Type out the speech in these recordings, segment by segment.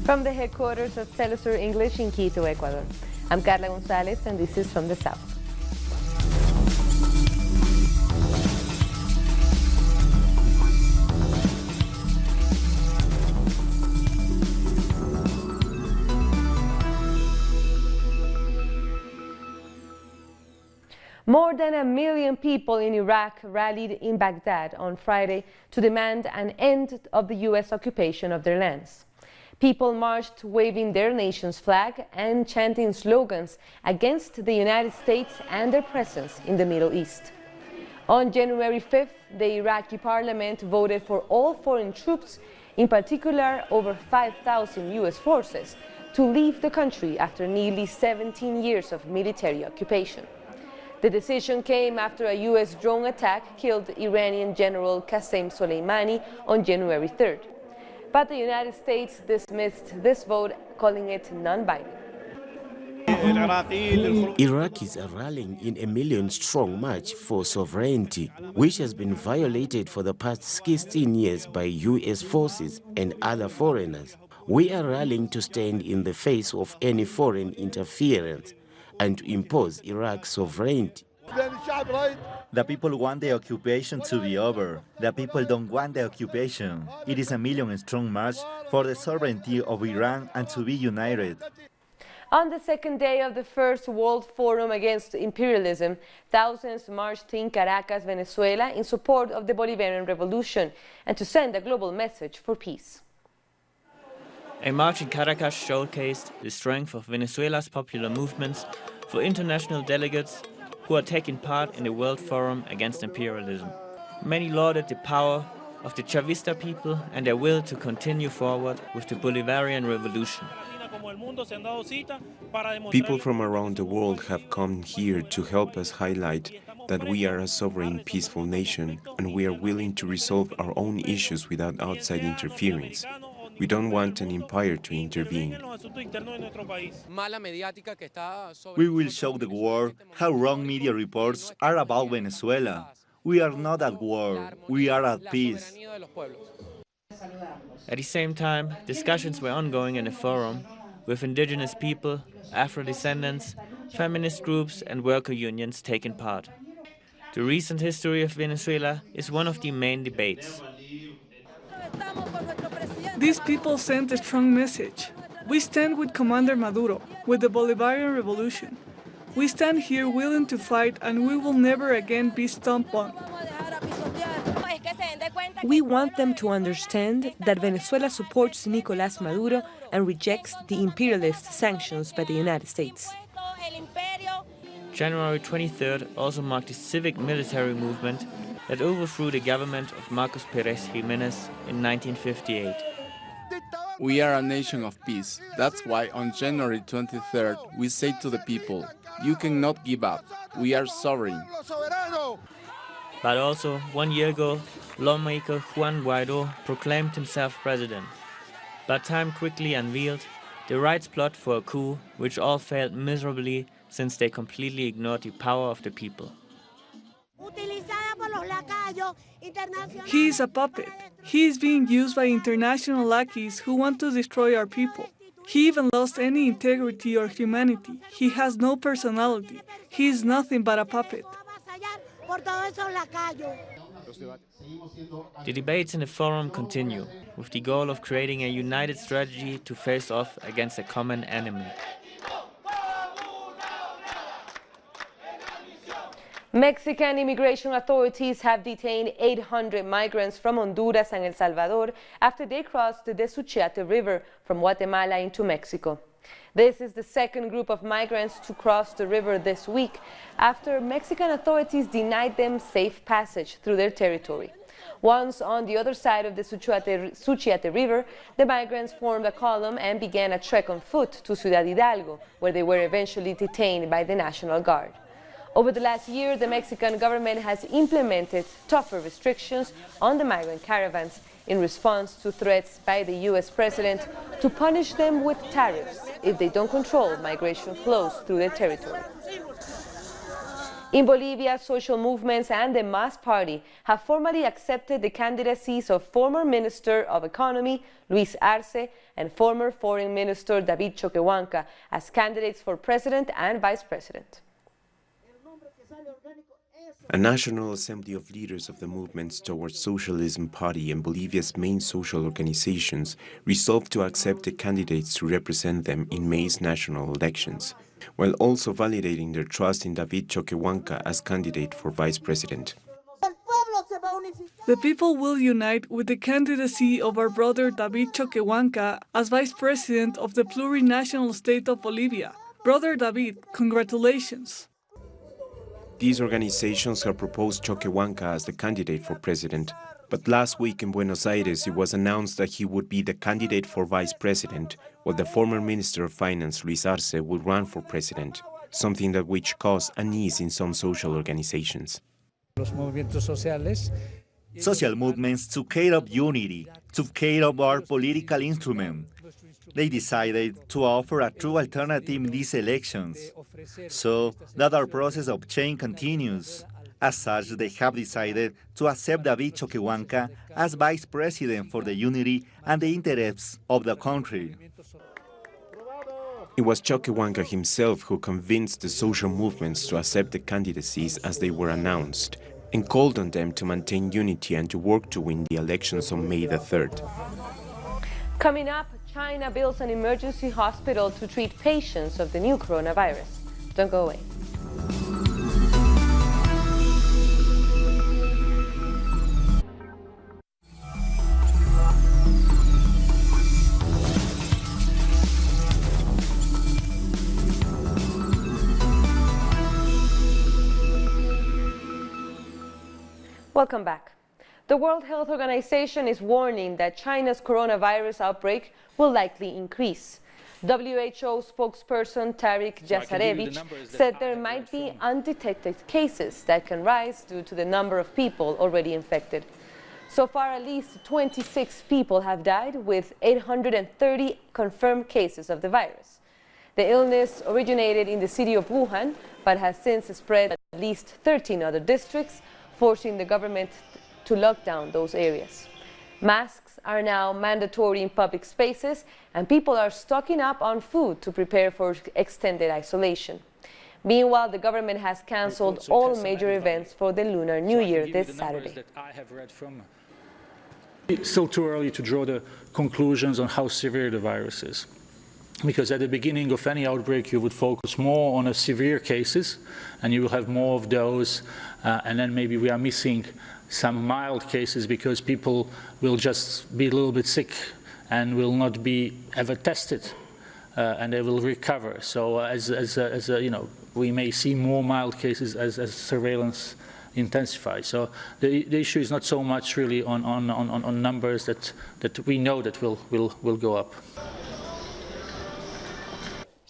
From the headquarters of Telesur English in Quito, Ecuador, I'm Carla Gonzalez, and this is From the South. More than 1 million people in Iraq rallied in Baghdad on Friday to demand an end of the U.S. occupation of their lands. People marched waving their nation's flag and chanting slogans against the United States and their presence in the Middle East. On January 5th, the Iraqi parliament voted for all foreign troops, in particular over 5,000 U.S. forces, to leave the country after nearly 17 years of military occupation. The decision came after a U.S. drone attack killed Iranian General Qasem Soleimani on January 3rd. But the United States dismissed this vote, calling it non-binding. Iraqis are rallying in a million-strong march for sovereignty, which has been violated for the past 16 years by U.S. forces and other foreigners. We are rallying to stand in the face of any foreign interference and to impose Iraq's sovereignty. The people want the occupation to be over. The people don't want the occupation. It is a million-strong march for the sovereignty of Iran and to be united. On the second day of the First World Forum Against Imperialism, thousands marched in Caracas, Venezuela, in support of the Bolivarian Revolution and to send a global message for peace. A march in Caracas showcased the strength of Venezuela's popular movements for international delegates who are taking part in the World Forum Against Imperialism. Many lauded the power of the Chavista people and their will to continue forward with the Bolivarian Revolution. People from around the world have come here to help us highlight that we are a sovereign, peaceful nation and we are willing to resolve our own issues without outside interference. We don't want an empire to intervene. We will show the world how wrong media reports are about Venezuela. We are not at war, we are at peace. At the same time, discussions were ongoing in the forum with indigenous people, Afro-descendants, feminist groups and worker unions taking part. The recent history of Venezuela is one of the main debates. These people sent a strong message. We stand with Commander Maduro, with the Bolivarian Revolution. We stand here willing to fight and we will never again be stomped on. We want them to understand that Venezuela supports Nicolás Maduro and rejects the imperialist sanctions by the United States. January 23rd also marked the civic military movement that overthrew the government of Marcos Pérez Jiménez in 1958. We are a nation of peace. That's why on January 23rd we say to the people, you cannot give up. We are sovereign. But also, 1 year ago, lawmaker Juan Guaidó proclaimed himself president. But time quickly unveiled the right's plot for a coup, which all failed miserably since they completely ignored the power of the people. He is a puppet. He is being used by international lackeys who want to destroy our people. He even lost any integrity or humanity. He has no personality. He is nothing but a puppet. The debates in the forum continue, with the goal of creating a united strategy to face off against a common enemy. Mexican immigration authorities have detained 800 migrants from Honduras and El Salvador after they crossed the Suchiate River from Guatemala into Mexico. This is the second group of migrants to cross the river this week after Mexican authorities denied them safe passage through their territory. Once on the other side of the Suchiate River, the migrants formed a column and began a trek on foot to Ciudad Hidalgo, where they were eventually detained by the National Guard. Over the last year, the Mexican government has implemented tougher restrictions on the migrant caravans in response to threats by the U.S. president to punish them with tariffs if they don't control migration flows through their territory. In Bolivia, social movements and the MAS party have formally accepted the candidacies of former Minister of Economy Luis Arce and former Foreign Minister David Choquehuanca as candidates for president and vice president. A National Assembly of Leaders of the Movement Towards Socialism party and Bolivia's main social organizations resolved to accept the candidates to represent them in May's national elections, while also validating their trust in David Choquehuanca as candidate for vice president. The people will unite with the candidacy of our brother David Choquehuanca as vice president of the plurinational state of Bolivia. Brother David, congratulations. These organizations have proposed Choquehuanca as the candidate for president, but last week in Buenos Aires it was announced that he would be the candidate for vice president, while the former Minister of Finance Luis Arce will run for president, something that which caused unease in some social organizations. Social movements took care of unity, took care of our political instrument. They decided to offer a true alternative in these elections, so that our process of change continues. As such, they have decided to accept David Choquehuanca as vice president for the unity and the interests of the country. It was Choquehuanca himself who convinced the social movements to accept the candidacies as they were announced, and called on them to maintain unity and to work to win the elections on May the 3rd. Coming up, China builds an emergency hospital to treat patients of the new coronavirus. Don't go away. Welcome back. The World Health Organization is warning that China's coronavirus outbreak will likely increase. WHO spokesperson Tariq Jasarevich said there might be undetected cases that can rise due to the number of people already infected. So far, at least 26 people have died, with 830 confirmed cases of the virus. The illness originated in the city of Wuhan, but has since spread to at least 13 other districts, forcing the government to lock down those areas. Masks are now mandatory in public spaces, and people are stocking up on food to prepare for extended isolation. Meanwhile, the government has cancelled all major events for the Lunar New Year this Saturday. It's still too early to draw the conclusions on how severe the virus is, because at the beginning of any outbreak you would focus more on the severe cases, and you will have more of those, and then maybe we are missing some mild cases because people will just be a little bit sick and will not be ever tested, and they will recover. So you know, we may see more mild cases as surveillance intensifies. So the issue is not so much really on numbers that we know that will go up.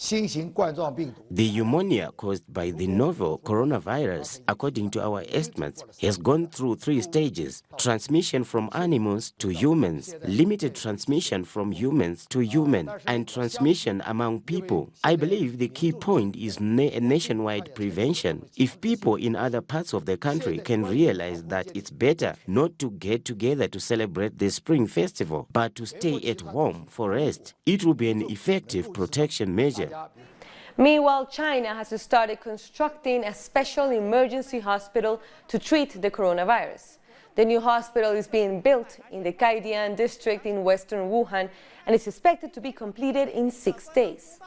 The pneumonia caused by the novel coronavirus, according to our estimates, has gone through 3 stages: transmission from animals to humans, limited transmission from humans to human, and transmission among people. I believe the key point is nationwide prevention. If people in other parts of the country can realize that it's better not to get together to celebrate the Spring Festival, but to stay at home for rest, it will be an effective protection measure. Meanwhile, China has started constructing a special emergency hospital to treat the coronavirus. The new hospital is being built in the Kaidian district in western Wuhan and is expected to be completed in 6 days.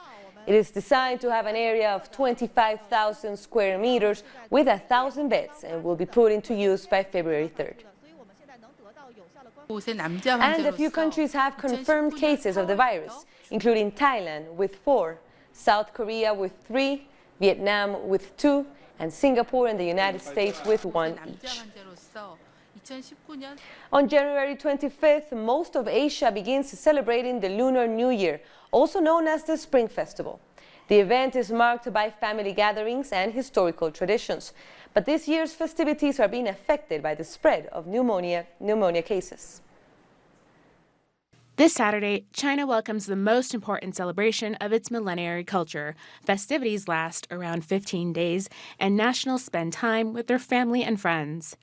It is designed to have an area of 25,000 square meters with 1,000 beds and will be put into use by February 3rd. And a few countries have confirmed cases of the virus, including Thailand with 4, South Korea with 3, Vietnam with 2, and Singapore and the United States with 1 each. On January 25th, most of Asia begins celebrating the Lunar New Year, also known as the Spring Festival. The event is marked by family gatherings and historical traditions, but this year's festivities are being affected by the spread of pneumonia cases. This Saturday, China welcomes the most important celebration of its millenary culture. Festivities last around 15 days, and nationals spend time with their family and friends.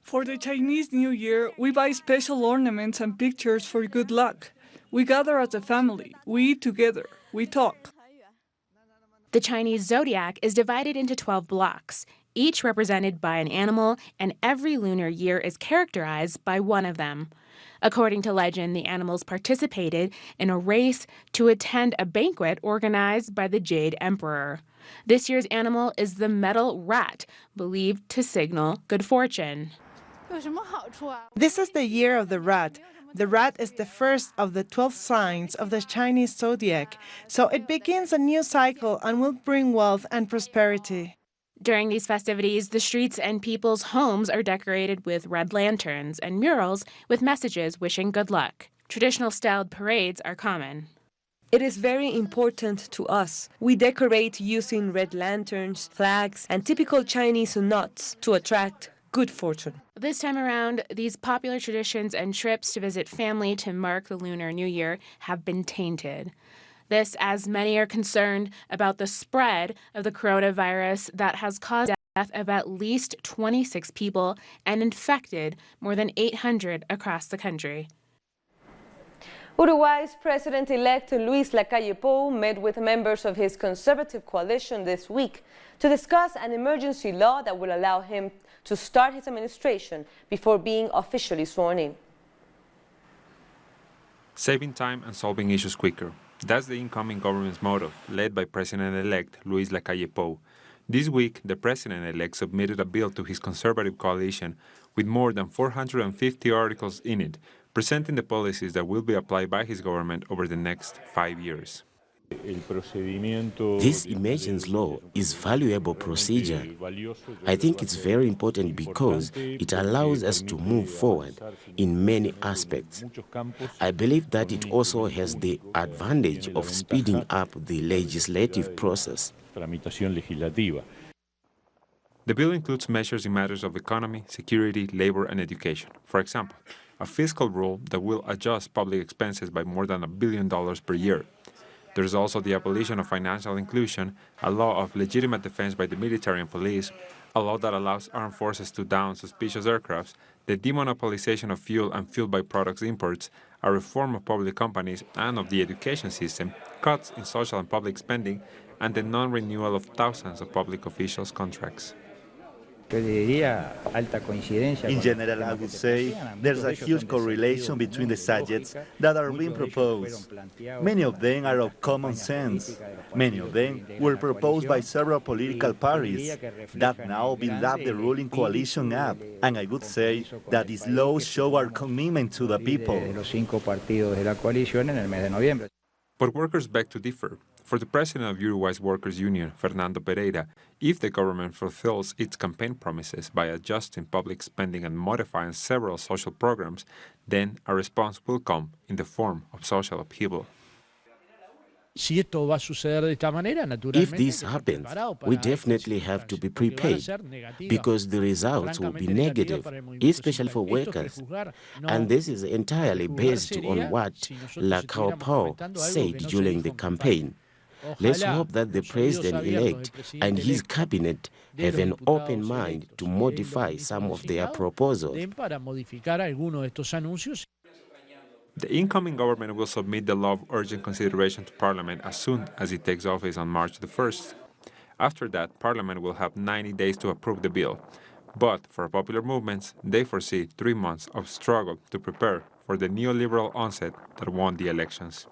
For the Chinese New Year, we buy special ornaments and pictures for good luck. We gather as a family, we eat together, we talk. The Chinese zodiac is divided into 12 blocks, each represented by an animal, and every lunar year is characterized by one of them. According to legend, the animals participated in a race to attend a banquet organized by the Jade Emperor. This year's animal is the metal rat, believed to signal good fortune. This is the year of the rat. The rat is the first of the 12 signs of the Chinese zodiac, so it begins a new cycle and will bring wealth and prosperity. During these festivities, the streets and people's homes are decorated with red lanterns and murals with messages wishing good luck. Traditional styled parades are common. It is very important to us. We decorate using red lanterns, flags, and typical Chinese nuts to attract good fortune. This time around, these popular traditions and trips to visit family to mark the Lunar New Year have been tainted. This, as many are concerned about the spread of the coronavirus that has caused the death of at least 26 people and infected more than 800 across the country. Uruguay's president-elect Luis Lacalle Pou met with members of his conservative coalition this week to discuss an emergency law that will allow him to start his administration before being officially sworn in. Saving time and solving issues quicker. That's the incoming government's motto, led by President-elect Luis Lacalle Pou. This week, the President-elect submitted a bill to his conservative coalition with more than 450 articles in it, presenting the policies that will be applied by his government over the next 5 years. This emergency law is valuable procedure. I think it's very important because it allows us to move forward in many aspects. I believe that it also has the advantage of speeding up the legislative process. The bill includes measures in matters of economy, security, labor, and education. For example, a fiscal rule that will adjust public expenses by more than $1 billion per year. There is also the abolition of financial inclusion, a law of legitimate defense by the military and police, a law that allows armed forces to down suspicious aircrafts, the demonopolization of fuel and fuel byproducts imports, a reform of public companies and of the education system, cuts in social and public spending, and the non-renewal of thousands of public officials' contracts. In general, I would say there's a huge correlation between the subjects that are being proposed. Many of them are of common sense. Many of them were proposed by several political parties that now build up the ruling coalition up. And I would say that these laws show our commitment to the people. But workers beg to differ. For the president of Uruguay's Workers' Union, Fernando Pereira, if the government fulfills its campaign promises by adjusting public spending and modifying several social programs, then a response will come in the form of social upheaval. If this happens, we definitely have to be prepared, because the results will be negative, especially for workers. And this is entirely based on what Lacalle Pou said during the campaign. Let's hope that the president-elect and his cabinet have an open mind to modify some of their proposals. The incoming government will submit the law of urgent consideration to Parliament as soon as it takes office on March the 1st. After that, Parliament will have 90 days to approve the bill. But for popular movements, they foresee 3 months of struggle to prepare for the neoliberal onset that won the elections.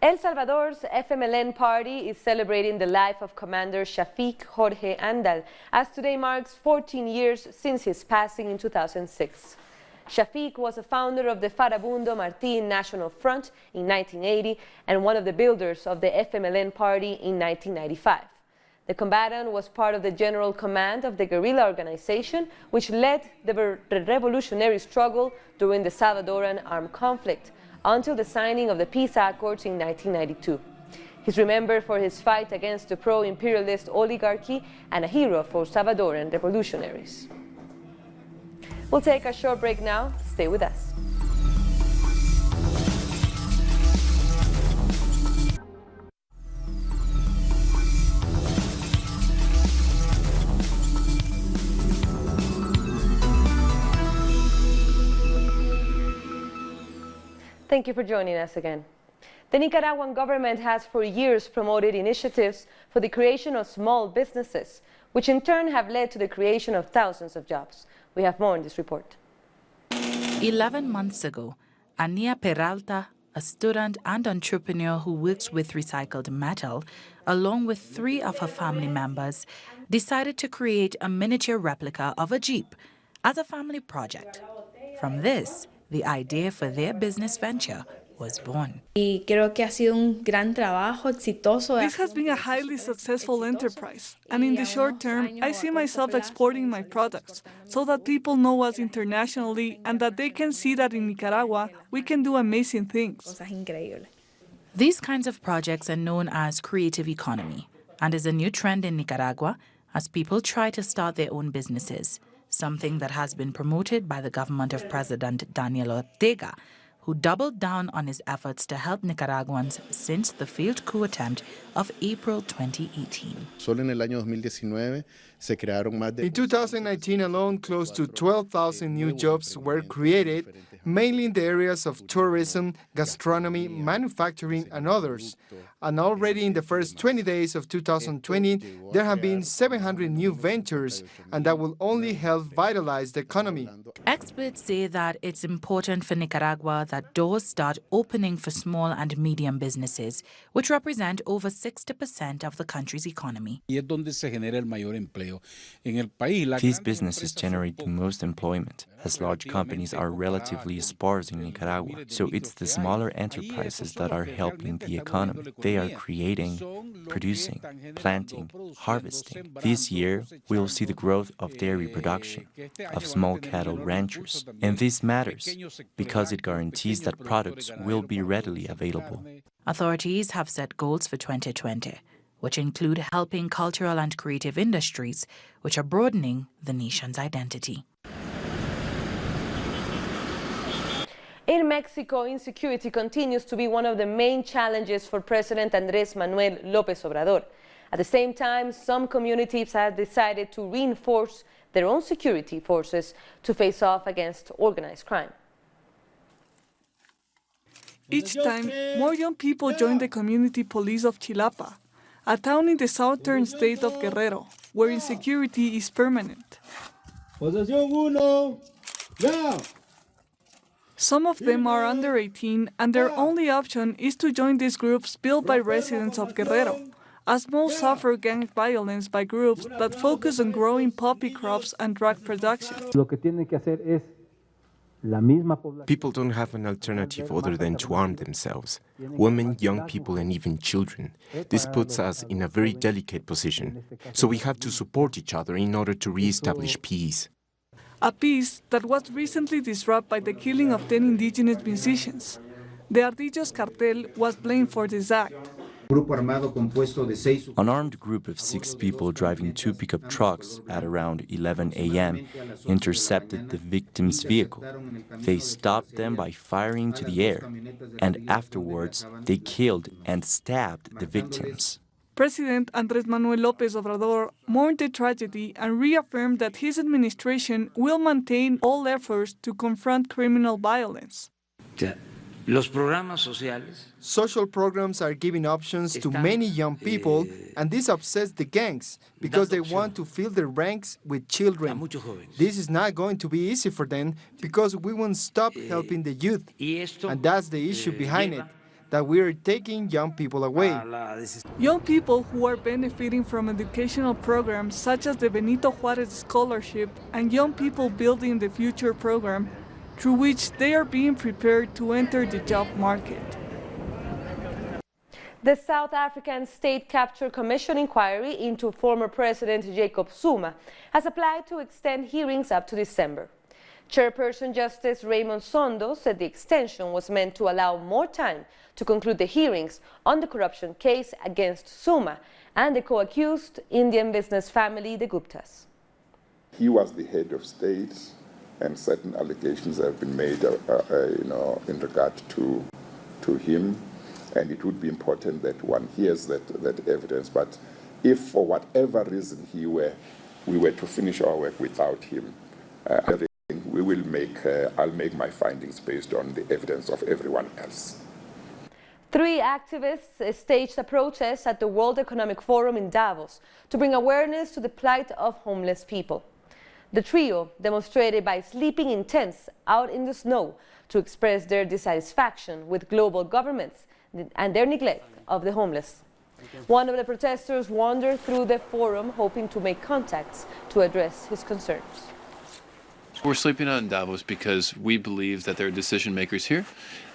El Salvador's FMLN party is celebrating the life of Commander Shafiq Jorge Handal, as today marks 14 years since his passing in 2006. Shafiq was a founder of the Farabundo Martín National Front in 1980 and one of the builders of the FMLN party in 1995. The combatant was part of the General Command of the guerrilla organization, which led the revolutionary struggle during the Salvadoran armed conflict, until the signing of the peace accords in 1992. He's remembered for his fight against the pro-imperialist oligarchy and a hero for Salvadoran revolutionaries. We'll take a short break now. Stay with us. Thank you for joining us again. The Nicaraguan government has for years promoted initiatives for the creation of small businesses, which in turn have led to the creation of thousands of jobs. We have more in this report. 11 months ago, Ania Peralta, a student and entrepreneur who works with recycled metal, along with 3 of her family members, decided to create a miniature replica of a Jeep as a family project. From this, the idea for their business venture was born. This has been a highly successful enterprise, and in the short term, I see myself exporting my products so that people know us internationally and that they can see that in Nicaragua we can do amazing things. These kinds of projects are known as creative economy and is a new trend in Nicaragua as people try to start their own businesses, something that has been promoted by the government of President Daniel Ortega, who doubled down on his efforts to help Nicaraguans since the failed coup attempt of April 2018. In 2019 alone, close to 12,000 new jobs were created, mainly in the areas of tourism, gastronomy, manufacturing, and others. And already in the first 20 days of 2020, there have been 700 new ventures, and that will only help vitalize the economy. Experts say that it's important for Nicaragua that doors start opening for small and medium businesses, which represent over 60% of the country's economy. These businesses generate the most employment, as large companies are relatively sparse in Nicaragua. So it's the smaller enterprises that are helping the economy. They are creating, producing, planting, harvesting. This year, we'll see the growth of dairy production, of small cattle ranchers. And this matters because it guarantees that products will be readily available. Authorities have set goals for 2020, which include helping cultural and creative industries, which are broadening the nation's identity. In Mexico, insecurity continues to be one of the main challenges for President Andrés Manuel López Obrador. At the same time, some communities have decided to reinforce their own security forces to face off against organized crime. Each time, more young people join the community police of Chilapa, a town in the southern state of Guerrero, where insecurity is permanent. Some of them are under 18, and their only option is to join these groups built by residents of Guerrero, as most suffer gang violence by groups that focus on growing poppy crops and drug production. People don't have an alternative other than to arm themselves. Women, young people, and even children. This puts us in a very delicate position. So we have to support each other in order to re-establish peace. A peace that was recently disrupted by the killing of 10 indigenous musicians. The Ardillos cartel was blamed for this act. An armed group of 6 people driving 2 pickup trucks at around 11 a.m. intercepted the victim's vehicle. They stopped them by firing into the air, and afterwards they killed and stabbed the victims. President Andrés Manuel López Obrador mourned the tragedy and reaffirmed that his administration will maintain all efforts to confront criminal violence. Social programs are giving options to many young people, and this upsets the gangs because they want to fill their ranks with children. This is not going to be easy for them because we won't stop helping the youth, and that's the issue behind it, that we are taking young people away. Young people who are benefiting from educational programs such as the Benito Juárez Scholarship and Young People Building the Future program, through which they are being prepared to enter the job market. The South African State Capture Commission inquiry into former President Jacob Zuma has applied to extend hearings up to December. Chairperson Justice Raymond Sondo said the extension was meant to allow more time to conclude the hearings on the corruption case against Zuma and the co-accused Indian business family, the Guptas. He was the head of state and certain allegations have been made, in regard to him, and it would be important that one hears that evidence. But if for whatever reason we were to finish our work without him, we will I'll make my findings based on the evidence of everyone else. 3 activists staged a protest at the World Economic Forum in Davos to bring awareness to the plight of homeless people. The trio demonstrated by sleeping in tents out in the snow to express their dissatisfaction with global governments and their neglect of the homeless. One of the protesters wandered through the forum hoping to make contacts to address his concerns. We're sleeping out in Davos because we believe that there are decision makers here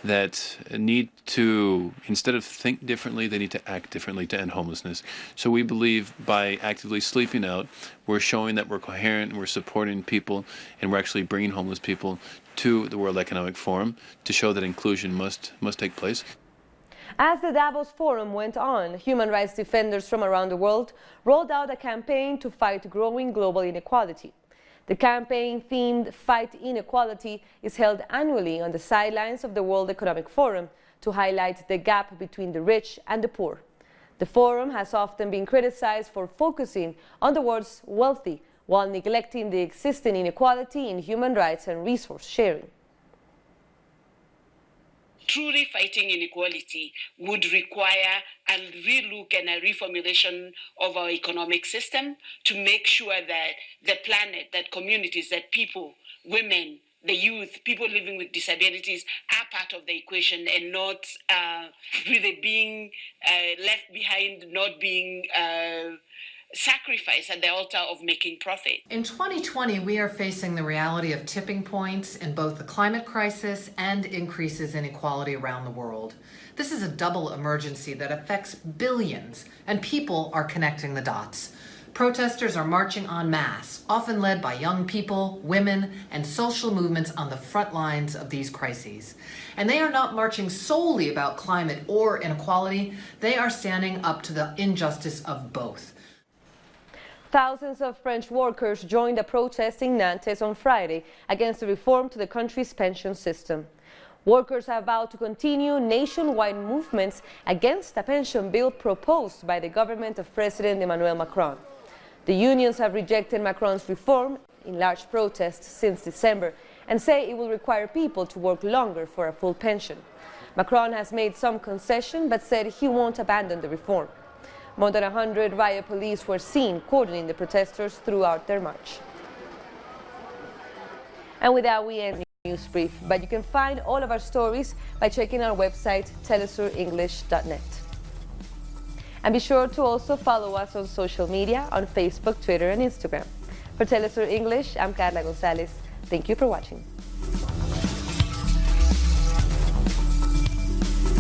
that need to, instead of think differently, they need to act differently to end homelessness. So we believe by actively sleeping out, we're showing that we're coherent and we're supporting people, and we're actually bringing homeless people to the World Economic Forum to show that inclusion must take place. As the Davos Forum went on, human rights defenders from around the world rolled out a campaign to fight growing global inequality. The campaign themed Fight Inequality is held annually on the sidelines of the World Economic Forum to highlight the gap between the rich and the poor. The forum has often been criticized for focusing on the world's wealthy while neglecting the existing inequality in human rights and resource sharing. Truly fighting inequality would require a relook and a reformulation of our economic system to make sure that the planet, that communities, that people, women, the youth, people living with disabilities are part of the equation and not really being left behind, not being sacrifice at the altar of making profit. In 2020, we are facing the reality of tipping points in both the climate crisis and increases in inequality around the world. This is a double emergency that affects billions, and people are connecting the dots. Protesters are marching en masse, often led by young people, women, and social movements on the front lines of these crises. And they are not marching solely about climate or inequality, they are standing up to the injustice of both. Thousands of French workers joined a protest in Nantes on Friday against the reform to the country's pension system. Workers have vowed to continue nationwide movements against a pension bill proposed by the government of President Emmanuel Macron. The unions have rejected Macron's reform in large protests since December and say it will require people to work longer for a full pension. Macron has made some concession but said he won't abandon the reform. More than 100 riot police were seen coordinating the protesters throughout their march. And with that, we end the news brief. But you can find all of our stories by checking our website, telesurenglish.net. And be sure to also follow us on social media on Facebook, Twitter, and Instagram. For Telesur English, I'm Carla Gonzalez. Thank you for watching.